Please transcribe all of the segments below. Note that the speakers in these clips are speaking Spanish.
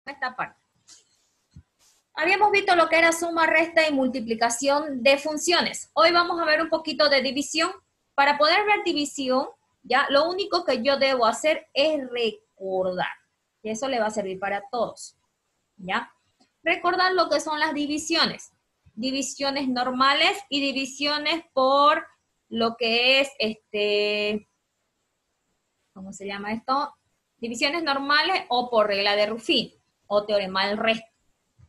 esta parte. Habíamos visto lo que era suma, resta y multiplicación de funciones. Hoy vamos a ver un poquito de división. Para poder ver división, ya lo único que yo debo hacer es recordar. Y eso le va a servir para todos. ¿Ya? Recordar lo que son las divisiones. Divisiones normales y divisiones por lo que es, ¿cómo se llama esto? Divisiones normales o por regla de Ruffin o teorema del resto,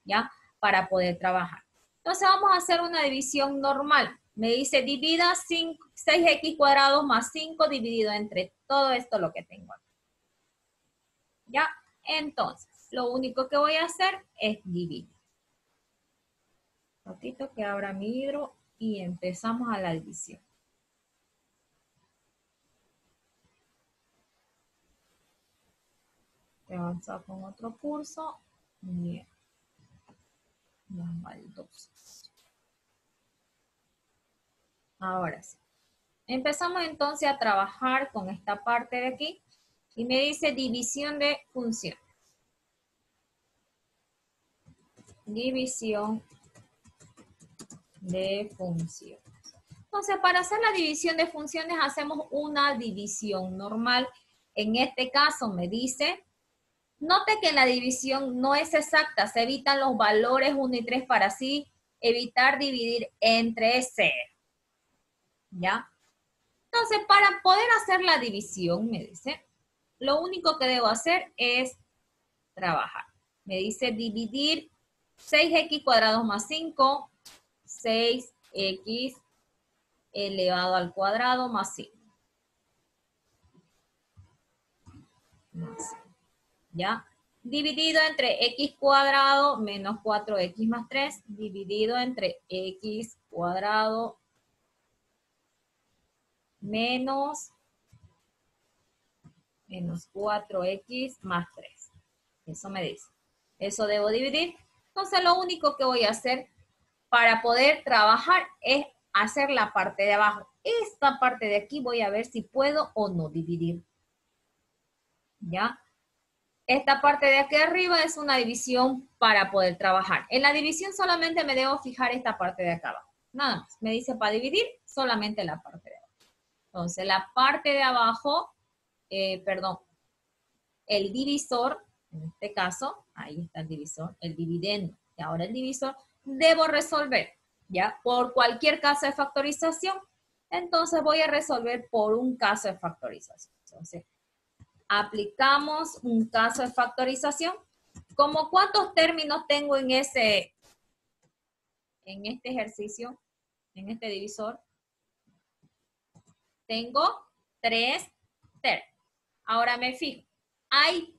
¿ya? Para poder trabajar. Entonces vamos a hacer una división normal. Me dice divida 6x cuadrado más 5 dividido entre todo esto lo que tengo aquí. ¿Ya? Entonces, lo único que voy a hacer es dividir. Un ratito que abra mi libro y empezamos a la división. Voy a avanzar con otro curso. Bien. Las baldosas. Ahora sí. Empezamos entonces a trabajar con esta parte de aquí. Y me dice división de funciones. División de funciones. Entonces, para hacer la división de funciones, hacemos una división normal. En este caso me dice, note que la división no es exacta, se evitan los valores 1 y 3 para así evitar dividir entre 0. ¿Ya? Entonces, para poder hacer la división, me dice, lo único que debo hacer es trabajar. Me dice dividir 6x cuadrado más 5, 6x elevado al cuadrado más 5. ¿Ya? Dividido entre x cuadrado menos 4x más 3, dividido entre x cuadrado menos 4x más 3. Eso me dice. Eso debo dividir. Entonces lo único que voy a hacer para poder trabajar es hacer la parte de abajo. Esta parte de aquí voy a ver si puedo o no dividir. ¿Ya? Esta parte de aquí arriba es una división para poder trabajar. En la división solamente me debo fijar esta parte de acá abajo. Nada más. Me dice para dividir solamente la parte de abajo. Entonces la parte de abajo, el divisor, en este caso, ahí está el divisor, el dividendo. Y ahora el divisor debo resolver, ¿ya? Por cualquier caso de factorización. Entonces voy a resolver por un caso de factorización. Entonces, aplicamos un caso de factorización. ¿Cómo cuántos términos tengo en este ejercicio, en este divisor? Tengo 3 términos. Ahora me fijo. Hay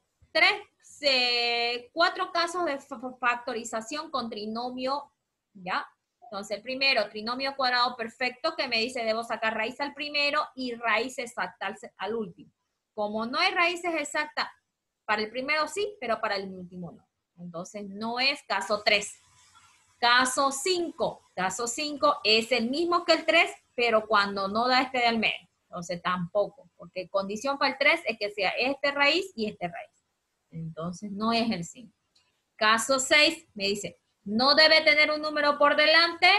4 casos de factorización con trinomio, ¿ya? Entonces, el primero, trinomio cuadrado perfecto, que me dice debo sacar raíz al primero y raíz exacta al último. Como no hay raíces exactas, para el primero sí, pero para el último no. Entonces, no es caso 3. Caso 5. Caso 5 es el mismo que el 3, pero cuando no da este de al medio. Entonces, tampoco, porque condición para el 3 es que sea este raíz y este raíz. Entonces, no es el 5. Caso 6 me dice, no debe tener un número por delante,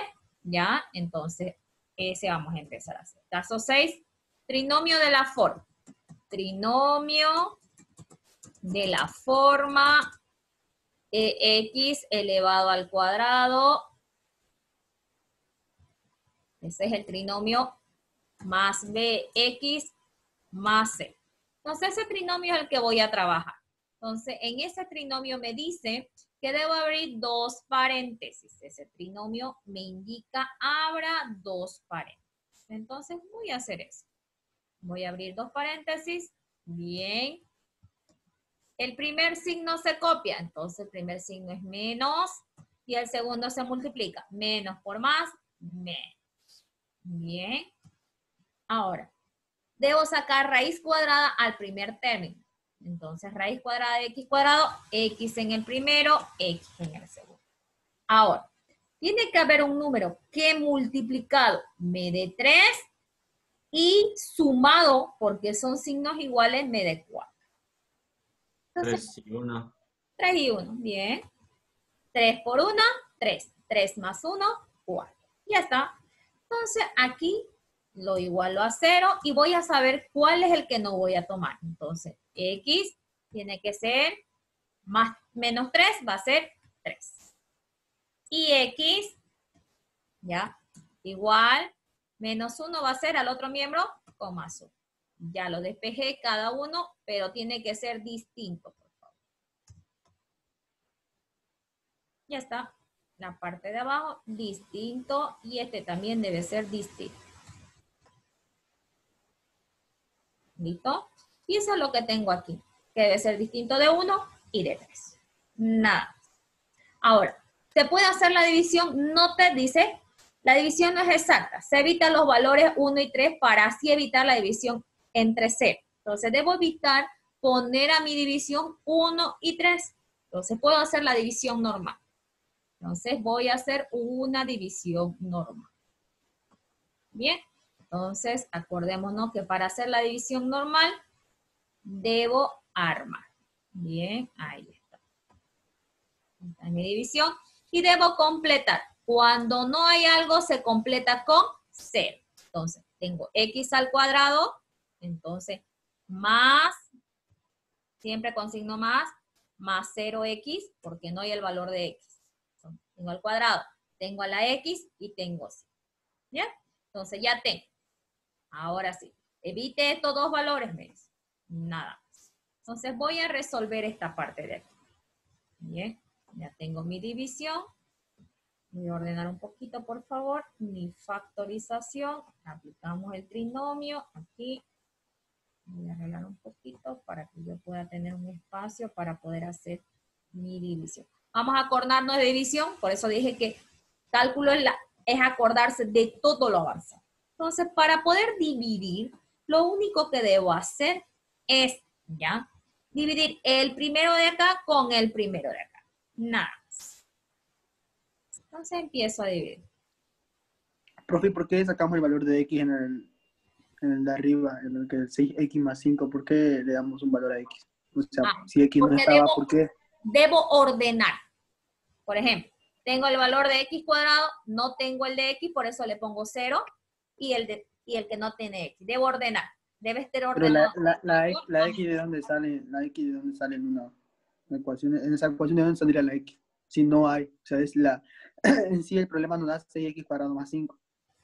¿ya? Entonces, ese vamos a empezar a hacer. Caso 6, trinomio de la forma. Trinomio de la forma x elevado al cuadrado. Ese es el trinomio más bx más c. Entonces, ese trinomio es el que voy a trabajar. Entonces, en ese trinomio me dice que debo abrir 2 paréntesis. Ese trinomio me indica abra 2 paréntesis. Entonces, voy a hacer eso. Voy a abrir 2 paréntesis. Bien. El primer signo se copia. Entonces, el primer signo es menos. Y el segundo se multiplica. Menos por más, menos. Bien. Ahora, debo sacar raíz cuadrada al primer término. Entonces, raíz cuadrada de x cuadrado, x en el primero, x en el segundo. Ahora, tiene que haber un número que multiplicado me dé 3 y sumado, porque son signos iguales, me dé 4. Entonces, 3 y 1. 3 y 1, bien. 3 por 1, 3. 3 más 1, 4. Ya está. Entonces, aquí lo igualo a 0 y voy a saber cuál es el que no voy a tomar. Entonces, X tiene que ser más menos 3, va a ser 3. Y X, ya, igual, menos 1 va a ser al otro miembro con más 1. Ya lo despejé cada uno, pero tiene que ser distinto, por favor. Ya está. La parte de abajo, distinto, y este también debe ser distinto. ¿Listo? Y eso es lo que tengo aquí, que debe ser distinto de 1 y de 3. Nada. Ahora, ¿se puede hacer la división? No te dice, la división no es exacta. Se evitan los valores 1 y 3 para así evitar la división entre 0. Entonces, debo evitar poner a mi división 1 y 3. Entonces, puedo hacer la división normal. Entonces, voy a hacer una división normal. Bien. Entonces, acordémonos que para hacer la división normal, debo armar. Bien, ahí está. Esta es mi división. Y debo completar. Cuando no hay algo, se completa con 0. Entonces, tengo x al cuadrado. Entonces, más, siempre con signo más 0x, porque no hay el valor de x. Entonces, tengo al cuadrado, tengo a la x y tengo 0. ¿Bien? Entonces, ya tengo. Ahora sí, evite estos dos valores, me dice. Nada más. Entonces voy a resolver esta parte de aquí. Bien, ya tengo mi división. Voy a ordenar un poquito, por favor, mi factorización. Aplicamos el trinomio aquí. Voy a arreglar un poquito para que yo pueda tener un espacio para poder hacer mi división. Vamos a acordarnos de división, por eso dije que cálculo es acordarse de todo lo avanzado. Entonces, para poder dividir, lo único que debo hacer es, ¿ya? Dividir el primero de acá con el primero de acá. Nada más. Entonces, empiezo a dividir. Profe, ¿por qué sacamos el valor de x en el de arriba, en el que es 6x más 5? ¿Por qué le damos un valor a x? O sea, si x no estaba, ¿por qué? Debo ordenar. Por ejemplo, tengo el valor de x cuadrado, no tengo el de x, por eso le pongo 0 y el que no tiene x. Debo ordenar. Debe estar ordenado. Pero la x de dónde sale, la x de dónde sale en una ecuación, en esa ecuación de dónde saldría la x, si no hay, o sea, es la, en sí el problema no da 6x cuadrado más 5.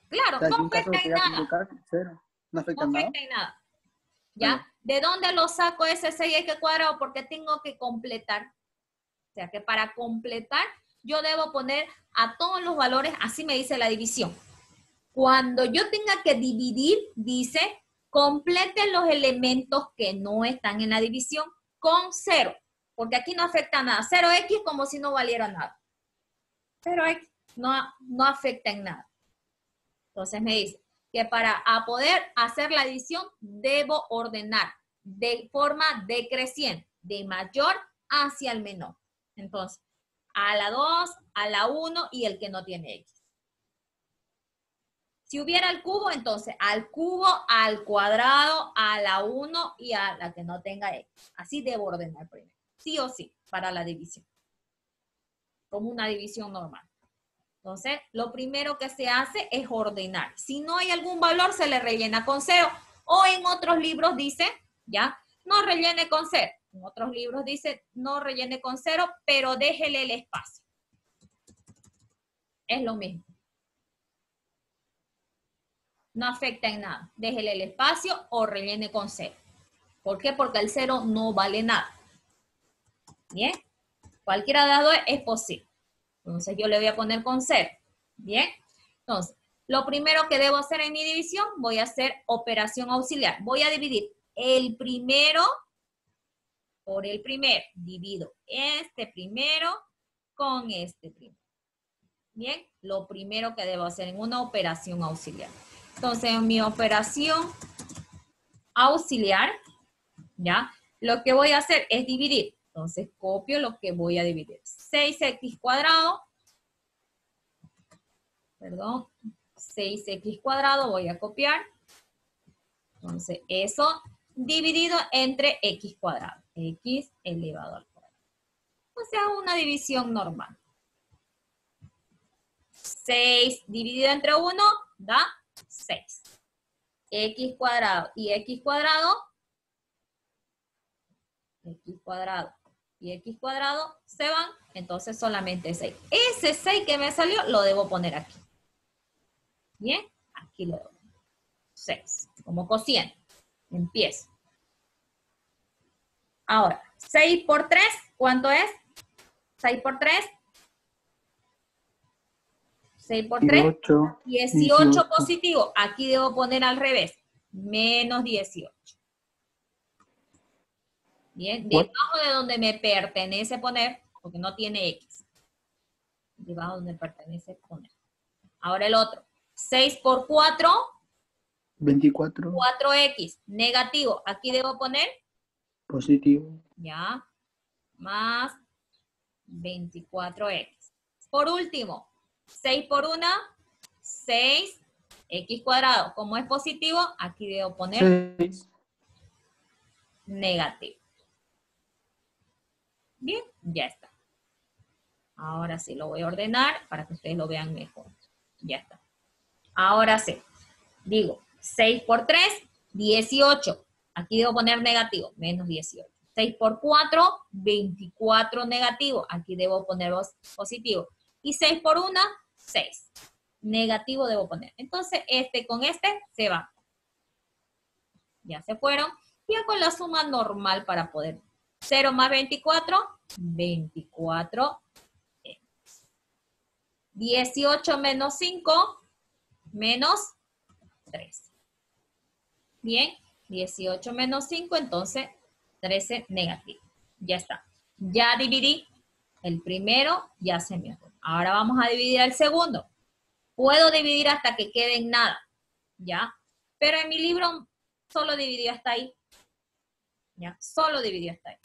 Claro, O sea, no si un caso afecta en quería nada. complicar, 0, no afecta en No nada. afecta en nada. ¿Ya? ¿De dónde lo saco ese 6x cuadrado? Porque tengo que completar. O sea, que para completar, yo debo poner a todos los valores, así me dice la división. Cuando yo tenga que dividir, dice, completen los elementos que no están en la división con 0. Porque aquí no afecta nada. 0x como si no valiera nada. 0x no afecta en nada. Entonces me dice que para poder hacer la división, debo ordenar de forma decreciente, de mayor hacia el menor. Entonces, a la 2, a la 1 y el que no tiene x. Si hubiera el cubo, entonces al cubo, al cuadrado, a la 1 y a la que no tenga x. Así debo ordenar primero. Sí o sí, para la división. Como una división normal. Entonces, lo primero que se hace es ordenar. Si no hay algún valor, se le rellena con 0. O en otros libros dice, ya, no rellene con 0. En otros libros dice, no rellene con 0, pero déjele el espacio. Es lo mismo. No afecta en nada. Déjele el espacio o rellene con 0. ¿Por qué? Porque el 0 no vale nada. ¿Bien? Cualquiera de las dos es posible. Entonces, yo le voy a poner con 0. ¿Bien? Entonces, lo primero que debo hacer en mi división, voy a hacer operación auxiliar. Voy a dividir el primero por el primero. Divido este primero con este primero. Bien, lo primero que debo hacer en una operación auxiliar. Entonces, en mi operación auxiliar, ¿ya? Lo que voy a hacer es dividir. Entonces, copio lo que voy a dividir. 6x cuadrado. Perdón. 6x cuadrado, voy a copiar. Entonces, eso dividido entre x cuadrado. X elevado al cuadrado. O sea, una división normal. 6 dividido entre 1 da 6. X cuadrado y X cuadrado y X cuadrado se van, entonces solamente 6. Ese 6 que me salió lo debo poner aquí. Bien, aquí lo debo poner. 6, como cociente. Empiezo. Ahora, 6 por 3, ¿cuánto es? 6 por 3. 6 por 3, 18 positivo. Aquí debo poner al revés, menos 18. Bien, debajo de donde me pertenece poner, porque no tiene X. Debajo de donde pertenece poner. Ahora el otro. 6 por 4. 24. 4X. Negativo. Aquí debo poner. Positivo. Ya. Más 24X. Por último, 6 por 1, 6. X cuadrado. Como es positivo, aquí debo poner 6. Negativo. Bien, ya está. Ahora sí lo voy a ordenar para que ustedes lo vean mejor. Ya está. Ahora sí. Digo, 6 por 3, 18. Aquí debo poner negativo, menos 18. 6 por 4, 24 negativo. Aquí debo poner positivo. Y 6 por 1, 6. Negativo debo poner. Entonces, este con este se va. Ya se fueron. Ya con la suma normal para poder. 0 más 24, 24. 18 menos 5, menos 3. Bien, 18 menos 5, entonces 13 negativo. Ya está. Ya dividí el primero, ya se me fue. Ahora vamos a dividir el segundo. Puedo dividir hasta que quede en nada, ¿ya? Pero en mi libro solo dividió hasta ahí. ¿Ya? Solo dividió hasta ahí.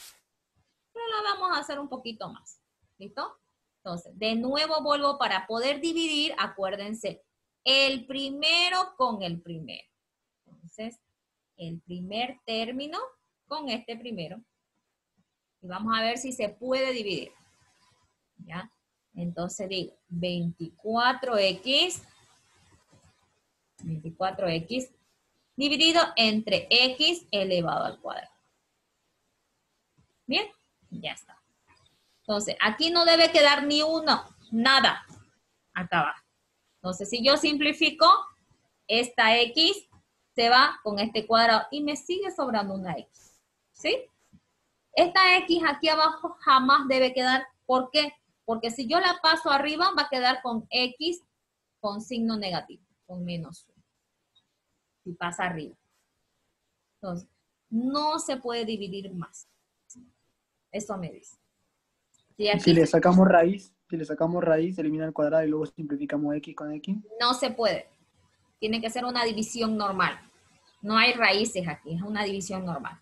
Pero lo vamos a hacer un poquito más. ¿Listo? Entonces, de nuevo vuelvo para poder dividir, acuérdense, el primero con el primero. Entonces, el primer término con este primero. Y vamos a ver si se puede dividir. ¿Ya? Entonces digo, 24x dividido entre x elevado al cuadrado. Bien, ya está. Entonces, aquí no debe quedar ni uno, nada, acá abajo. Entonces, si yo simplifico, esta x se va con este cuadrado y me sigue sobrando una x, ¿sí? Esta x aquí abajo jamás debe quedar. ¿Por qué? Porque si yo la paso arriba, va a quedar con x con signo negativo, con menos 1. Si pasa arriba. Entonces, no se puede dividir más. Eso me dice. Si le sacamos raíz, elimina el cuadrado y luego simplificamos x con x. No se puede. Tiene que ser una división normal. No hay raíces aquí, es una división normal.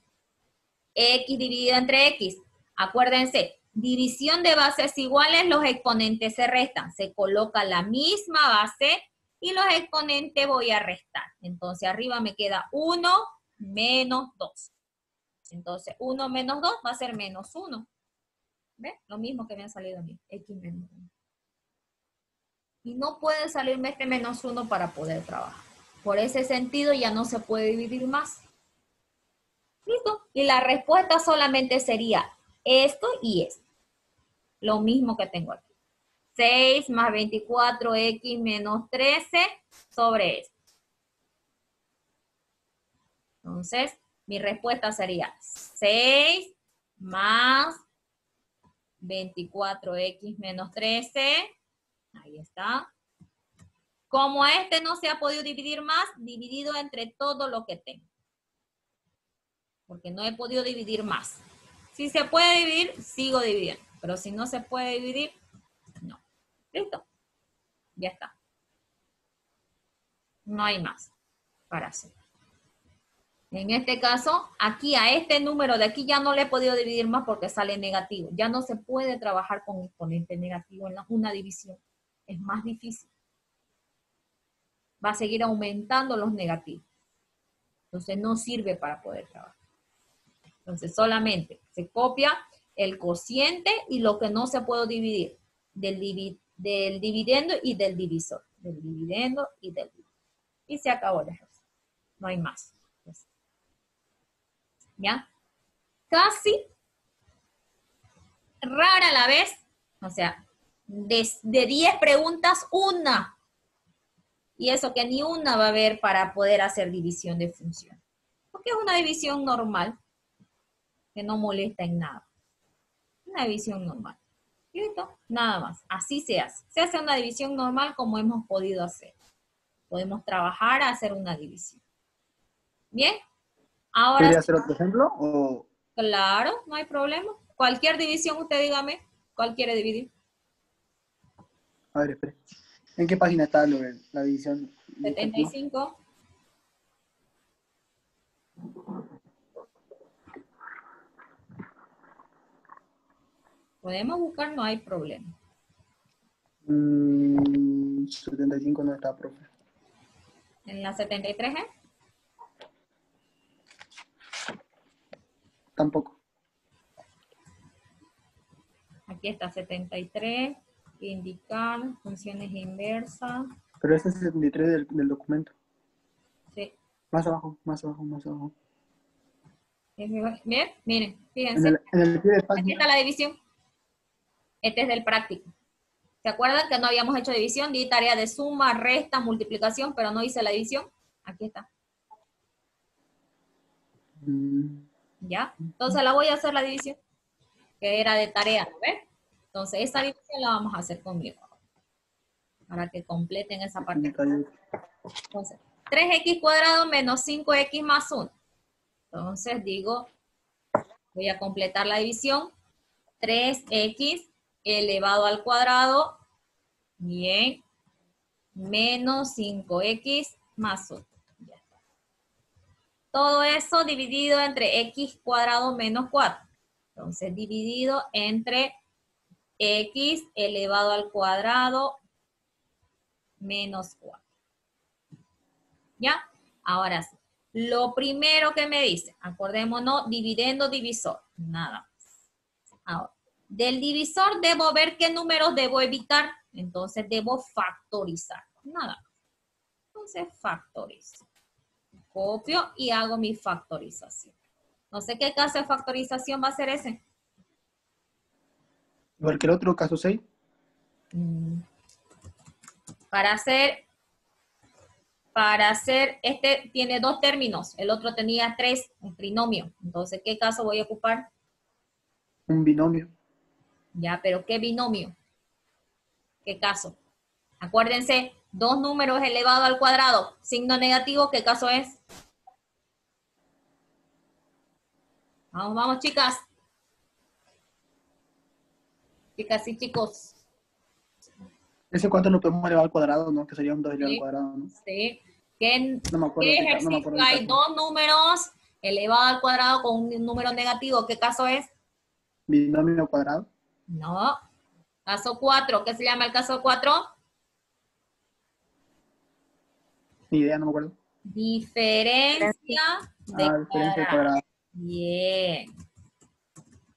X dividido entre X. Acuérdense, división de bases iguales, los exponentes se restan. Se coloca la misma base y los exponentes voy a restar. Entonces arriba me queda 1 menos 2. Entonces 1 menos 2 va a ser menos 1. ¿Ves? Lo mismo que me ha salido a mí, X menos 1. Y no puede salirme este menos 1 para poder trabajar. Por ese sentido ya no se puede dividir más. ¿Listo? Y la respuesta solamente sería esto y esto. Lo mismo que tengo aquí. 6 más 24x menos 13 sobre esto. Entonces, mi respuesta sería 6 más 24x menos 13. Ahí está. Como este no se ha podido dividir más, dividido entre todo lo que tengo. Porque no he podido dividir más. Si se puede dividir, sigo dividiendo. Pero si no se puede dividir, no. ¿Listo? Ya está. No hay más para hacer. En este caso, aquí a este número de aquí ya no le he podido dividir más porque sale negativo. Ya no se puede trabajar con exponente negativo en una división. Es más difícil. Va a seguir aumentando los negativos. Entonces no sirve para poder trabajar. Entonces solamente se copia el cociente y lo que no se puede dividir, del dividendo y del divisor, del dividendo y del divisor. Y se acabó el ejercicio, no hay más. ¿Ya? Casi rara la vez, o sea, de 10 preguntas, una. Y eso que ni una va a haber para poder hacer división de función. Porque es una división normal, que no molesta en nada. Una división normal. ¿Listo? Nada más. Así se hace. Se hace una división normal como hemos podido hacer. Podemos trabajar a hacer una división. ¿Bien? Ahora ¿Quería sí. hacer otro ejemplo? O... Claro, no hay problema. Cualquier división, usted dígame, ¿cuál quiere dividir? A ver, espere. ¿En qué página está la división de este archivo? 75. Podemos buscar, no hay problema. 75 no está, profe. En la 73, ¿eh? Tampoco. Aquí está 73, indicar, funciones inversas. Pero este es el 73 del documento. Sí. Más abajo, más abajo, más abajo. Bien, miren, En fíjense. el pie de Aquí página. está la división. Este es del práctico. ¿Se acuerdan que no habíamos hecho división? Di tarea de suma, resta, multiplicación, pero no hice la división. Aquí está. ¿Ya? Entonces la voy a hacer la división, que era de tarea, ¿no ves? Entonces esa división la vamos a hacer conmigo, para que completen esa parte. Entonces, 3x cuadrado menos 5x más 1. Entonces digo, voy a completar la división. 3x elevado al cuadrado, bien, menos 5x más 1. Ya está. Todo eso dividido entre x cuadrado menos 4. Entonces, dividido entre x elevado al cuadrado menos 4. ¿Ya? Ahora sí. Lo primero que me dice, acordémonos, dividendo, divisor. Nada más. Ahora, del divisor debo ver qué números debo evitar. Entonces, debo factorizar. Nada más. Entonces, factorizo. Copio y hago mi factorización. No sé qué caso de factorización va a ser ese. Igual que el otro, caso 6. Para hacer, este tiene 2 términos, el otro tenía 3, un trinomio. Entonces, ¿qué caso voy a ocupar? Un binomio. Ya, pero ¿qué binomio? ¿Qué caso? Acuérdense, 2 números elevado al cuadrado, signo negativo, ¿qué caso es? Vamos, vamos, chicas. Chicas y chicos. Ese 4 lo podemos elevar al cuadrado, ¿no? Que sería un 2 elevado al Sí, cuadrado, ¿no? sí. ¿Qué No me acuerdo ejercicio del hay? caso. 2 números elevado al cuadrado con un número negativo, ¿qué caso es? Binomio cuadrado. No. Caso 4, ¿qué se llama el caso 4? Ni idea, no me acuerdo. Diferencia de Diferencia de cuadrado. cuadrado. Bien.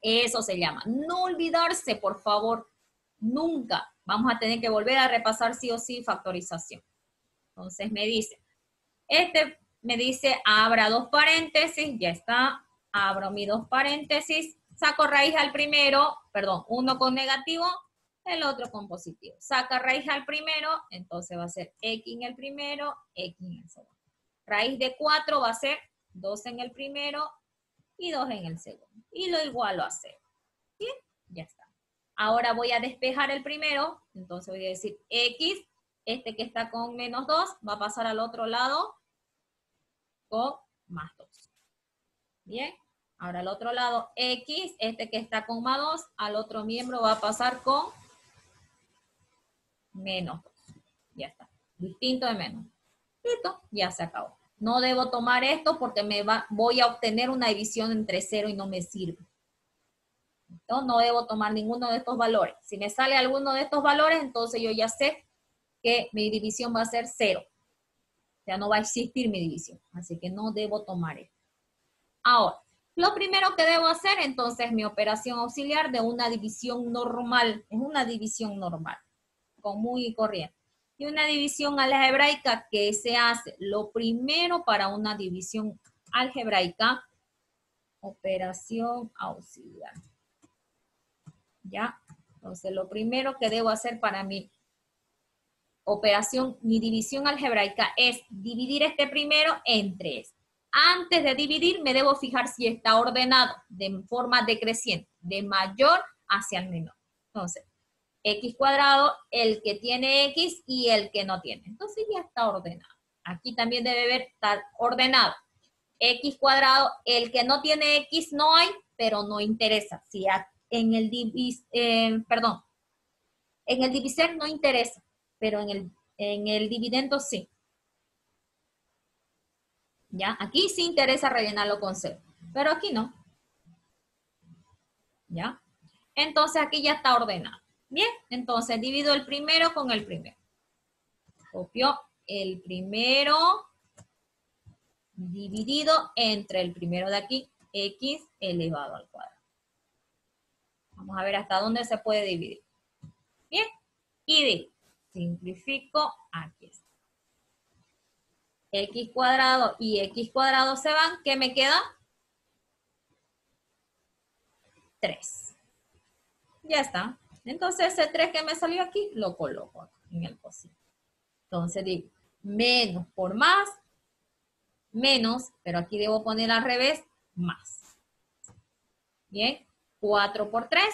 Eso se llama. No olvidarse, por favor. Nunca. Vamos a tener que volver a repasar sí o sí factorización. Entonces me dice, me dice, abra 2 paréntesis, ya está. Abro mis 2 paréntesis, saco raíz al primero, perdón, uno con negativo, el otro con positivo. Saca raíz al primero, entonces va a ser x en el primero, x en el segundo. Raíz de 4 va a ser 2 en el primero y 2 en el segundo. Y lo igualo a 0. Bien, ya está. Ahora voy a despejar el primero, entonces voy a decir x, este que está con menos 2, va a pasar al otro lado con más 2. Bien, ahora al otro lado x, este que está con más 2, al otro miembro va a pasar con menos 2. Ya está, distinto de menos. Listo, ya se acabó. No debo tomar esto porque voy a obtener una división entre 0 y no me sirve. Entonces, no debo tomar ninguno de estos valores. Si me sale alguno de estos valores, entonces yo ya sé que mi división va a ser 0. O sea, no va a existir mi división. Así que no debo tomar esto. Ahora, Lo primero que debo hacer, entonces, mi operación auxiliar de una división normal. Es una división normal, común y corriente. Y una división algebraica que se hace. Lo primero para una división algebraica, operación auxiliar. ¿Ya? Entonces, lo primero que debo hacer para mi operación, mi división algebraica es dividir este primero entre este. Antes de dividir, me debo fijar si está ordenado de forma decreciente, de mayor hacia el menor. Entonces, x cuadrado, el que tiene x y el que no tiene. Entonces ya está ordenado. Aquí también debe estar ordenado. X cuadrado, el que no tiene x no hay, pero no interesa. Si en el divisor no interesa, pero en el dividendo sí. ¿Ya? Aquí sí interesa rellenarlo con cero, pero aquí no. ¿Ya? Entonces aquí ya está ordenado. Bien, entonces divido el primero con el primero. Copio el primero dividido entre el primero de aquí, x elevado al cuadrado. Vamos a ver hasta dónde se puede dividir. Bien, y digo, simplifico, aquí está. X cuadrado y x cuadrado se van, ¿qué me queda? 3. Ya está. Entonces ese 3 que me salió aquí, lo coloco acá en el cosito. Entonces digo, menos por más, menos, pero aquí debo poner al revés, más. Bien, 4 por 3,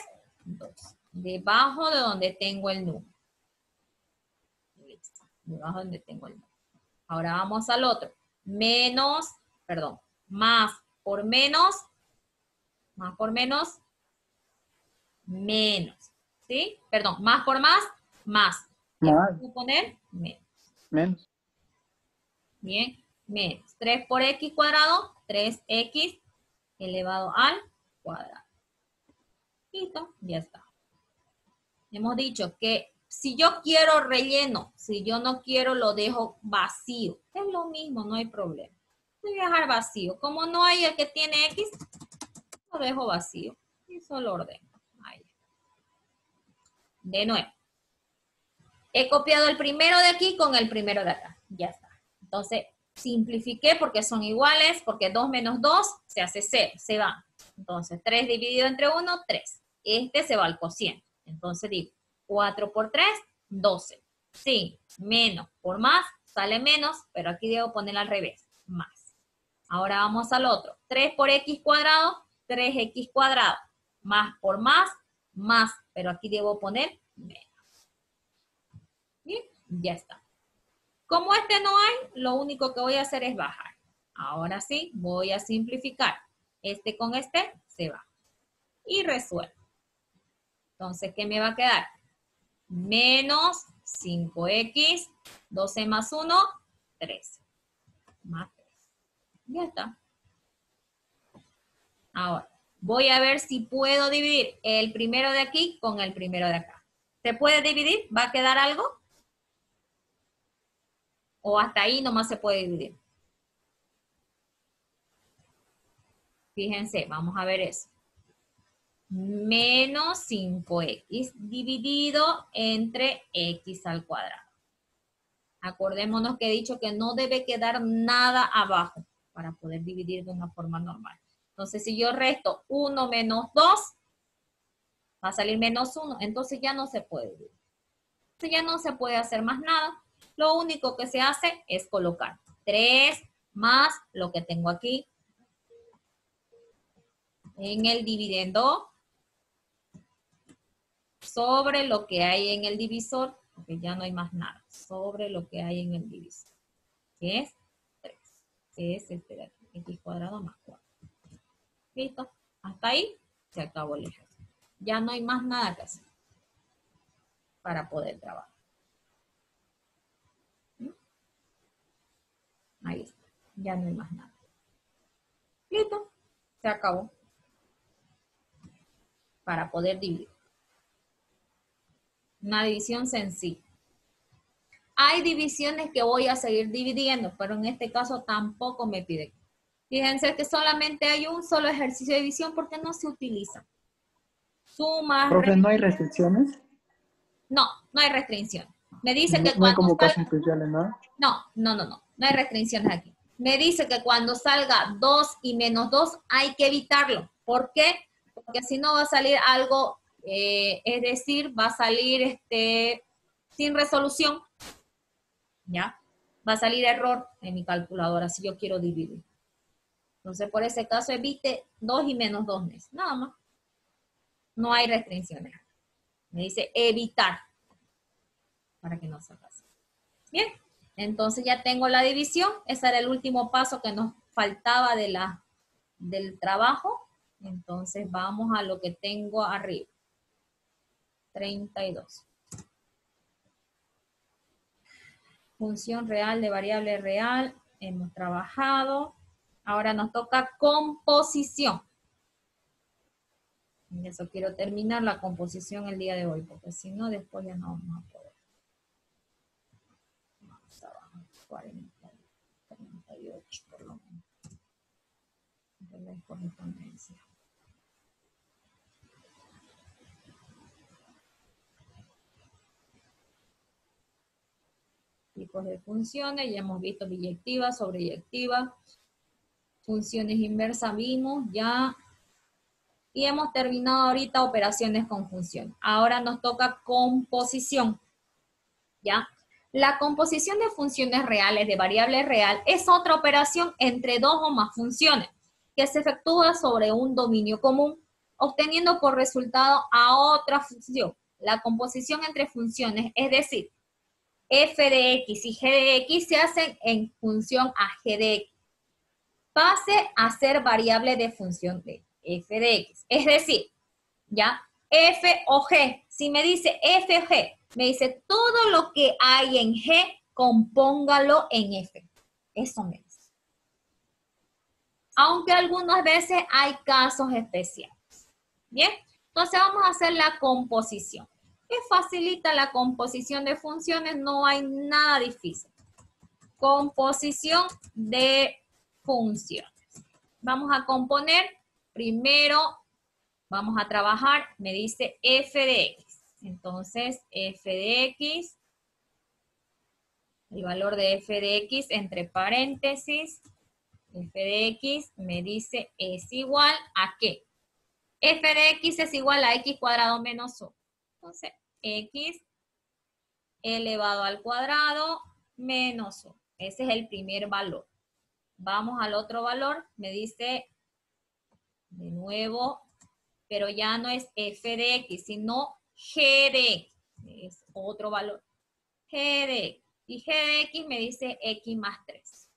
2. Debajo de donde tengo el número. Listo. Debajo de donde tengo el número. Ahora vamos al otro. Más por menos, menos. ¿Sí? Perdón, más por más, más. ¿Qué puedo poner? Menos. Menos. Bien, menos. 3 por x cuadrado, 3x elevado al cuadrado. Listo, ya está. Hemos dicho que si yo quiero relleno, si yo no quiero lo dejo vacío. Es lo mismo, no hay problema. Voy a dejar vacío. Como no hay el que tiene x, lo dejo vacío. Y solo ordeno. Ahí. De nuevo. He copiado el primero de aquí con el primero de acá. Ya está. Entonces, simplifiqué porque son iguales, porque 2 menos 2 se hace 0, se va. Entonces, 3 dividido entre 1, 3. Este se va al cociente. Entonces digo, 4 por 3, 12. Sí, menos por más, sale menos, pero aquí debo poner al revés, más. Ahora vamos al otro. 3 por x cuadrado, 3x cuadrado. Más por más, más, pero aquí debo poner menos. Bien, ya está. Como este no hay, lo único que voy a hacer es bajar. Ahora sí, voy a simplificar. Este con este se va. Y resuelvo. Entonces, ¿qué me va a quedar? Menos 5x, 12 más 1, 13. Más 3. Ya está. Ahora, voy a ver si puedo dividir el primero de aquí con el primero de acá. ¿Se puede dividir? ¿Va a quedar algo? ¿O hasta ahí nomás se puede dividir? Fíjense, vamos a ver eso. Menos 5x dividido entre x al cuadrado. Acordémonos que he dicho que no debe quedar nada abajo para poder dividir de una forma normal. Entonces, si yo resto 1 menos 2, va a salir menos 1. Entonces ya no se puede dividir. Entonces ya no se puede hacer más nada. Lo único que se hace es colocar 3 más lo que tengo aquí en el dividendo sobre lo que hay en el divisor, porque ya no hay más nada, sobre lo que hay en el divisor, que es 3, que es este de aquí, x cuadrado más 4. ¿Listo? Hasta ahí se acabó el ejercicio. Ya no hay más nada que hacer para poder trabajar. Ahí está, ya no hay más nada. ¿Listo? Se acabó. Para poder dividir. Una división sencilla. Hay divisiones que voy a seguir dividiendo, pero en este caso tampoco me pide. Fíjense que solamente hay un solo ejercicio de división porque no se utiliza. Sumas, Profe, ¿no hay restricciones? no hay restricción. Me dice que No hay cuando como salga, casos especiales, ¿no? no hay restricciones aquí. Me dice que cuando salga 2 y menos 2 hay que evitarlo. ¿Por qué? Porque si no va a salir algo, es decir, va a salir sin resolución, ¿ya? Va a salir error en mi calculadora si yo quiero dividir. Entonces, por ese caso, evite 2 y menos 2 meses. Nada más. No hay restricciones. Me dice evitar para que no se pase. Bien, entonces ya tengo la división. Ese era el último paso que nos faltaba del trabajo. Entonces vamos a lo que tengo arriba. 32. Función real de variable real. Hemos trabajado. Ahora nos toca composición. Y eso quiero terminar la composición el día de hoy, porque si no, después ya no vamos a poder. Vamos abajo, 40, 38 por lo menos. De la correspondencia. Tipos de funciones, ya hemos visto biyectiva, sobreyectiva, funciones inversas vimos ya, y hemos terminado ahorita operaciones con función. Ahora nos toca composición, ¿ya? La composición de funciones reales, de variable real, es otra operación entre dos o más funciones que se efectúa sobre un dominio común, obteniendo por resultado a otra función. La composición entre funciones, es decir, f de x y g de x se hacen en función a g de x. Pase a ser variable de función de f de x. Es decir, ¿ya? F o G. Si me dice F o G, me dice todo lo que hay en G, compóngalo en F. Eso me dice. Aunque algunas veces hay casos especiales. ¿Bien? Entonces vamos a hacer la composición. ¿Qué facilita la composición de funciones? No hay nada difícil. Composición de funciones. Vamos a componer. Primero vamos a trabajar, me dice f de x. Entonces, f de x, el valor de f de x entre paréntesis, f de x me dice es igual a ¿qué? F de x es igual a x cuadrado menos 1. Entonces, x elevado al cuadrado menos 1. Ese es el primer valor. Vamos al otro valor, me dice de nuevo, pero ya no es f de x, sino g de x. Es otro valor. G de x. Y g de x me dice x más 3.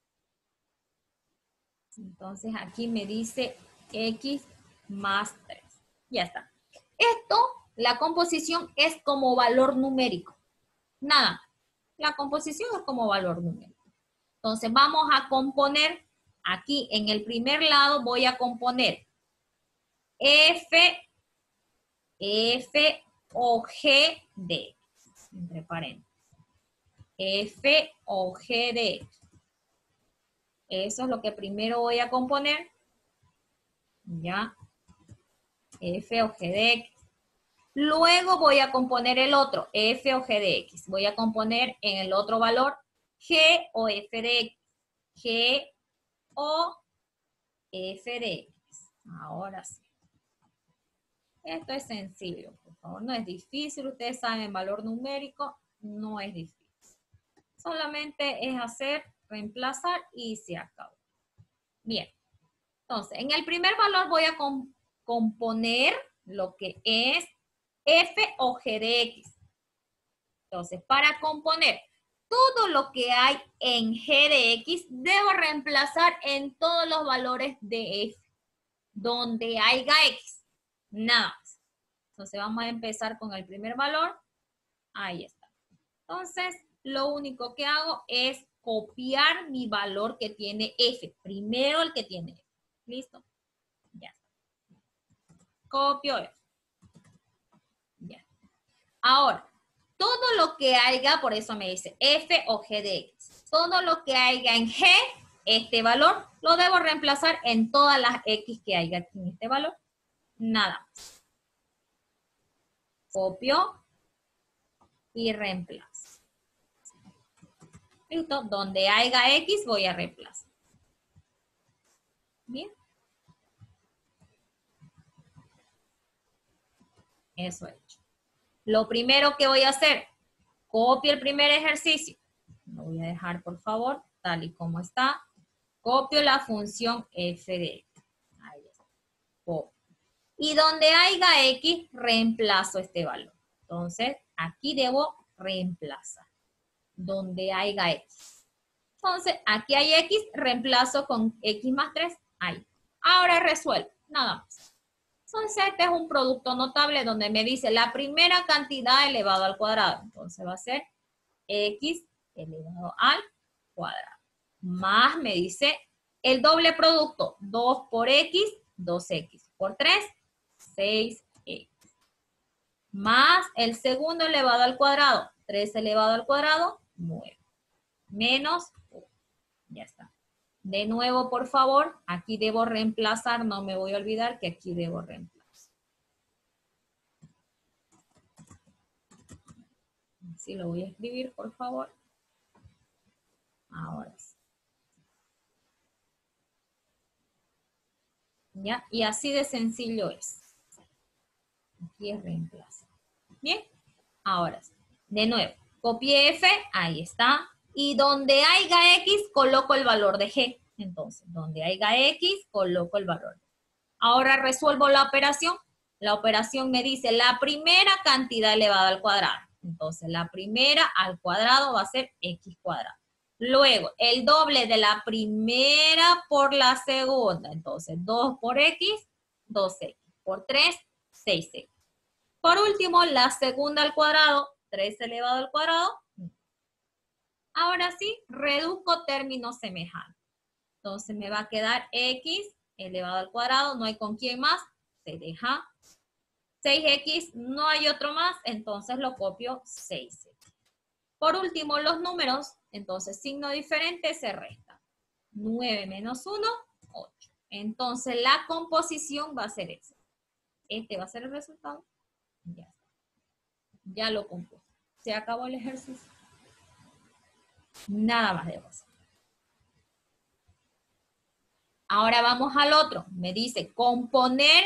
Entonces aquí me dice x más 3. Ya está. Esto, la composición es como valor numérico. Nada. La composición es como valor numérico. Entonces vamos a componer, aquí en el primer lado voy a componer f o g de x, entre paréntesis. F o g de x. Eso es lo que primero voy a componer. Ya. F o g de x. Luego voy a componer el otro, f o g de x. Voy a componer en el otro valor g o f de x. G o f de x. Ahora sí. Esto es sencillo, por favor, no es difícil. Ustedes saben, valor numérico no es difícil. Solamente es hacer, reemplazar y se acabó. Bien. Entonces, en el primer valor voy a componer lo que es f o g de x. Entonces, para componer todo lo que hay en g de x, debo reemplazar en todos los valores de f, donde haya x. Nada más. Entonces, vamos a empezar con el primer valor. Ahí está. Entonces, lo único que hago es copiar mi valor que tiene f. Primero el que tiene f. ¿Listo? Ya está. Copio f. Ya. Ahora, todo lo que haya, por eso me dice f o g de x. Todo lo que haya en g, este valor lo debo reemplazar en todas las X que haya aquí en este valor. Nada más. Copio y reemplazo. ¿Listo? Donde haya X voy a reemplazar. Bien. Eso he hecho. Lo primero que voy a hacer, copio el primer ejercicio. Lo voy a dejar, por favor, tal y como está. Copio la función f de x. Ahí está. Copio. Y donde haya x, reemplazo este valor. Entonces, aquí debo reemplazar. Donde haya x. Entonces, aquí hay x, reemplazo con x más 3. Ahí. Ahora resuelvo. Nada más. Entonces, este es un producto notable donde me dice la primera cantidad elevado al cuadrado. Entonces, va a ser x elevado al cuadrado. Más me dice el doble producto. 2 por x, 2x. Por 3, 6x. Más el segundo elevado al cuadrado. 3 elevado al cuadrado, 9. Menos 1. Ya está. De nuevo, por favor, aquí debo reemplazar, no me voy a olvidar que aquí debo reemplazar. Así lo voy a escribir, por favor. Ahora sí. ¿Ya? Y así de sencillo es. Aquí es reemplazo. Bien, ahora sí. De nuevo, copié F, ahí está. Y donde haya X, coloco el valor de G. Entonces, donde haya X, coloco el valor. Ahora resuelvo la operación. La operación me dice la primera cantidad elevada al cuadrado. Entonces, la primera al cuadrado va a ser X cuadrado. Luego, el doble de la primera por la segunda. Entonces, 2 por X, 2X. Por 3, 6X. Por último, la segunda al cuadrado, 3 elevado al cuadrado. Ahora sí, reduzco términos semejantes. Entonces me va a quedar x elevado al cuadrado, no hay con quién más, se deja. 6x, no hay otro más, entonces lo copio 6x. Por último, los números, entonces signo diferente se resta. 9 menos 1, 8. Entonces la composición va a ser esa. Este va a ser el resultado. Ya está. Ya lo compuse. Se acabó el ejercicio. Nada más debo hacer. Ahora vamos al otro. Me dice componer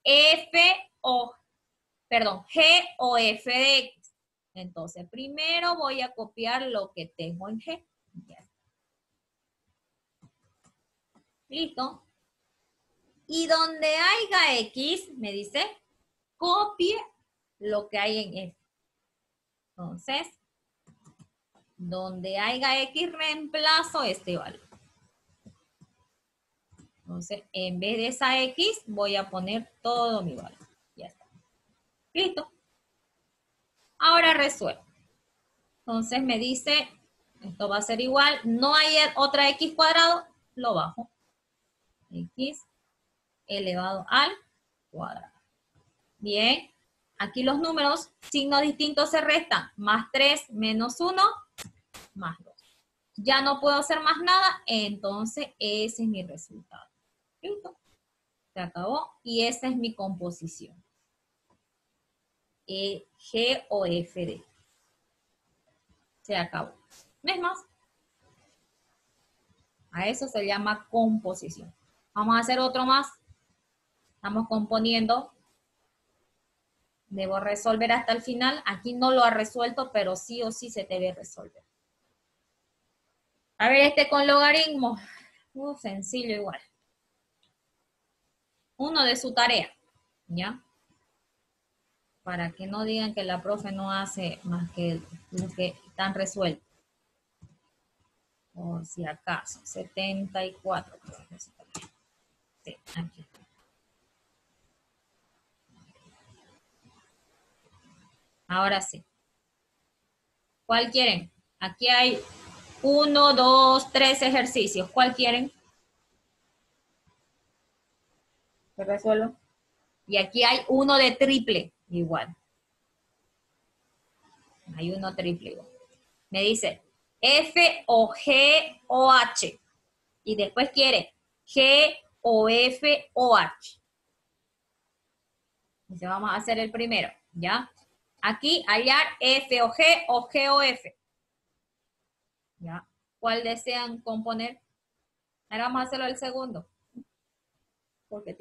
G o F de X. Entonces, primero voy a copiar lo que tengo en G. Ya está. ¿Listo? Y donde haya X, me dice, copie lo que hay en F. Entonces, donde haya X, reemplazo este valor. Entonces, en vez de esa X, voy a poner todo mi valor. Ya está. ¿Listo? Ahora resuelvo. Entonces me dice, esto va a ser igual, no hay otra X cuadrado, lo bajo. X elevado al cuadrado. Bien. Aquí los números, signos distintos se restan. Más 3 menos 1, más 2. Ya no puedo hacer más nada, entonces ese es mi resultado. ¿Listo? Se acabó y esa es mi composición. G o F de. Se acabó. ¿No es más? A eso se llama composición. Vamos a hacer otro más. Estamos componiendo. Debo resolver hasta el final. Aquí no lo ha resuelto, pero sí o sí se debe resolver. A ver, este con logaritmos. Sencillo igual. Uno de su tarea. ¿Ya? Para que no digan que la profe no hace más que los que están resueltos. Por si acaso. 74. Sí, aquí. Ahora sí. ¿Cuál quieren? Aquí hay 1, 2, 3 ejercicios. ¿Cuál quieren? ¿Se resuelvo? Y aquí hay uno de triple, igual. Hay uno triple igual. Me dice F o G o H. Y después quiere G o F o H. Entonces vamos a hacer el primero, ¿ya? Aquí hallar F o G o F. ¿Ya? ¿Cuál desean componer? Ahora vamos a hacerlo el segundo. Porque